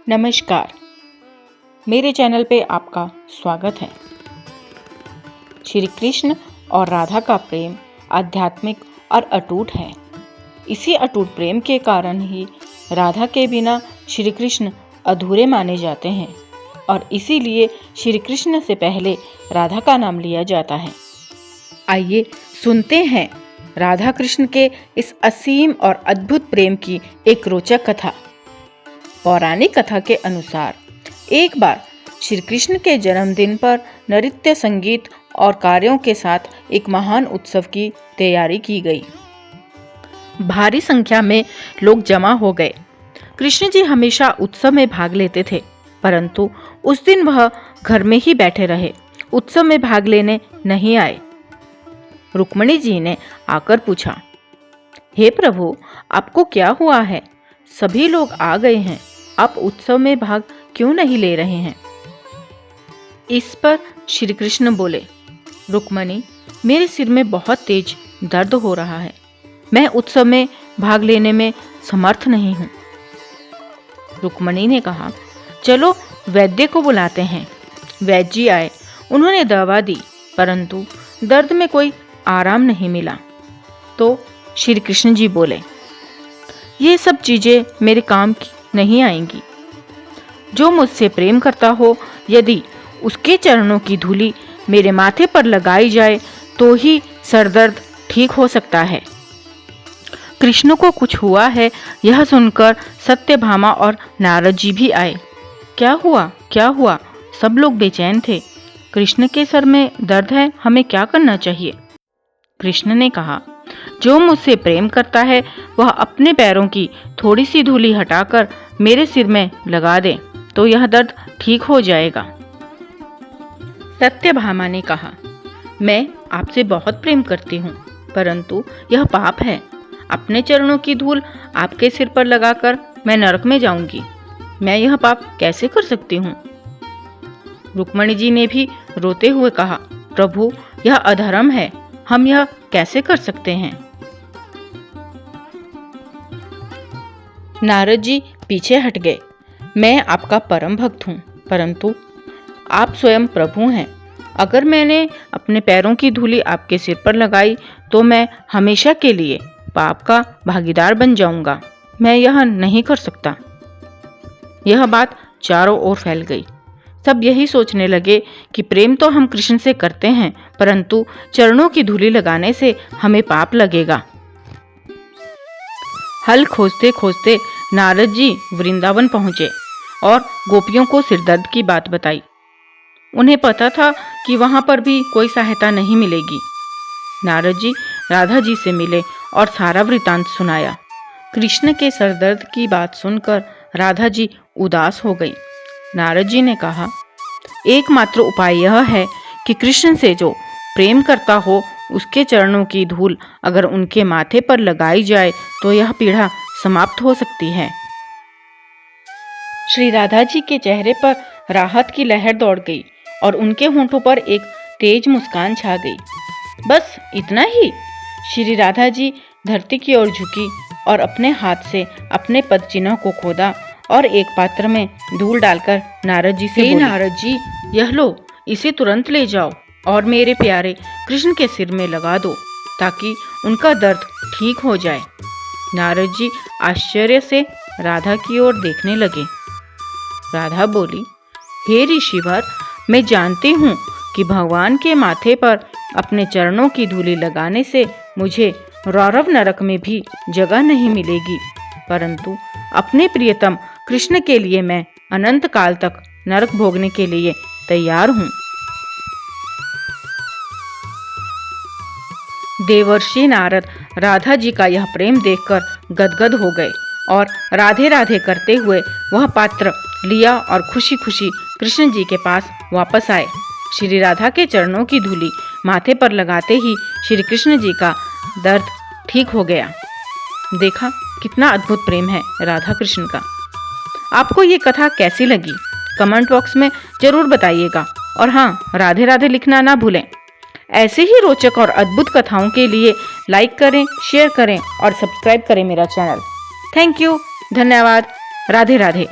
नमस्कार, मेरे चैनल पे आपका स्वागत है। श्री कृष्ण और राधा का प्रेम आध्यात्मिक और अटूट है। इसी अटूट प्रेम के कारण ही राधा के बिना श्री कृष्ण अधूरे माने जाते हैं और इसीलिए श्री कृष्ण से पहले राधा का नाम लिया जाता है। आइए सुनते हैं राधा कृष्ण के इस असीम और अद्भुत प्रेम की एक रोचक कथा। पौराणिक कथा के अनुसार एक बार श्री कृष्ण के जन्मदिन पर नृत्य, संगीत और कार्यों के साथ एक महान उत्सव की तैयारी की गई। भारी संख्या में लोग जमा हो गए। कृष्ण जी हमेशा उत्सव में भाग लेते थे, परंतु उस दिन वह घर में ही बैठे रहे, उत्सव में भाग लेने नहीं आए। रुक्मिणी जी ने आकर पूछा, हे प्रभु, आपको क्या हुआ है? सभी लोग आ गए हैं, आप उत्सव में भाग क्यों नहीं ले रहे हैं? इस पर श्री कृष्ण बोले, रुक्मिणी, मेरे सिर में बहुत तेज दर्द हो रहा है, मैं उत्सव में भाग लेने में समर्थ नहीं हूँ। रुक्मिणी ने कहा, चलो वैद्य को बुलाते हैं। वैद्य जी आए, उन्होंने दवा दी, परंतु दर्द में कोई आराम नहीं मिला। तो श्री कृष्ण जी बोले, ये सब चीजें मेरे काम की नहीं आएंगी। जो मुझसे प्रेम करता हो, यदि उसके चरणों की धूली मेरे माथे पर लगाई जाए तो ही सरदर्द ठीक हो सकता है। कृष्ण को कुछ हुआ है, यह सुनकर सत्यभामा और नारद जी भी आए। क्या हुआ, क्या हुआ? सब लोग बेचैन थे। कृष्ण के सर में दर्द है, हमें क्या करना चाहिए? कृष्ण ने कहा, जो मुझसे प्रेम करता है वह अपने पैरों की थोड़ी सी धूली हटाकर मेरे सिर में लगा दे तो यह दर्द ठीक हो जाएगा। सत्यभामा ने कहा, मैं आपसे बहुत प्रेम करती हूँ, परंतु यह पाप है। अपने चरणों की धूल आपके सिर पर लगाकर मैं नरक में जाऊंगी। मैं यह पाप कैसे कर सकती हूँ? रुक्मिणी जी ने भी रोते हुए कहा, प्रभु, यह अधर्म है, हम यह कैसे कर सकते हैं? नारद जी पीछे हट गए। मैं आपका परम भक्त हूँ, परंतु आप स्वयं प्रभु हैं। अगर मैंने अपने पैरों की धूली आपके सिर पर लगाई तो मैं हमेशा के लिए पाप का भागीदार बन जाऊंगा। मैं यह नहीं कर सकता। यह बात चारों ओर फैल गई। सब यही सोचने लगे कि प्रेम तो हम कृष्ण से करते हैं, परंतु चरणों की धूली लगाने से हमें पाप लगेगा। हल खोजते खोजते नारद जी वृंदावन पहुंचे और गोपियों को सिरदर्द की बात बताई। उन्हें पता था कि वहां पर भी कोई सहायता नहीं मिलेगी। नारद जी राधा जी से मिले और सारा वृतांत सुनाया। कृष्ण के सरदर्द की बात सुनकर राधा जी उदास हो गई। नारद जी ने कहा, एकमात्र उपाय यह है कि कृष्ण से जो प्रेम करता हो उसके चरणों की धूल अगर उनके माथे पर लगाई जाए तो यह पीड़ा समाप्त हो सकती है। श्री राधा जी के चेहरे पर राहत की लहर दौड़ गई और उनके होंठों पर एक तेज मुस्कान छा गई। बस इतना ही? श्री राधा जी धरती की ओर झुकी और अपने हाथ से अपने पद चिन्ह को खोदा और एक पात्र में धूल डालकर नारद जी से बोली, नारद जी, यह लो, इसे तुरंत ले जाओ और मेरे प्यारे कृष्ण के सिर में लगा दो ताकि उनका दर्द ठीक हो जाए। नारद जी आश्चर्य से राधा की ओर देखने लगे। राधा बोली, हे ऋषिवर, मैं जानती हूँ कि भगवान के माथे पर अपने चरणों की धूली लगाने से मुझे रौरव नरक में भी जगह नहीं मिलेगी, परंतु अपने प्रियतम कृष्ण के लिए मैं अनंत काल तक नरक भोगने के लिए तैयार हूँ। देवर्षि नारद राधा जी का यह प्रेम देखकर गदगद हो गए और राधे राधे करते हुए वह पात्र लिया और खुशी खुशी कृष्ण जी के पास वापस आए। श्री राधा के चरणों की धूली माथे पर लगाते ही श्री कृष्ण जी का दर्द ठीक हो गया। देखा कितना अद्भुत प्रेम है राधा कृष्ण का। आपको ये कथा कैसी लगी? कमेंट बॉक्स में जरूर बताइएगा और हाँ, राधे राधे लिखना ना भूलें। ऐसे ही रोचक और अद्भुत कथाओं के लिए लाइक करें, शेयर करें और सब्सक्राइब करें मेरा चैनल। थैंक यू, धन्यवाद, राधे राधे।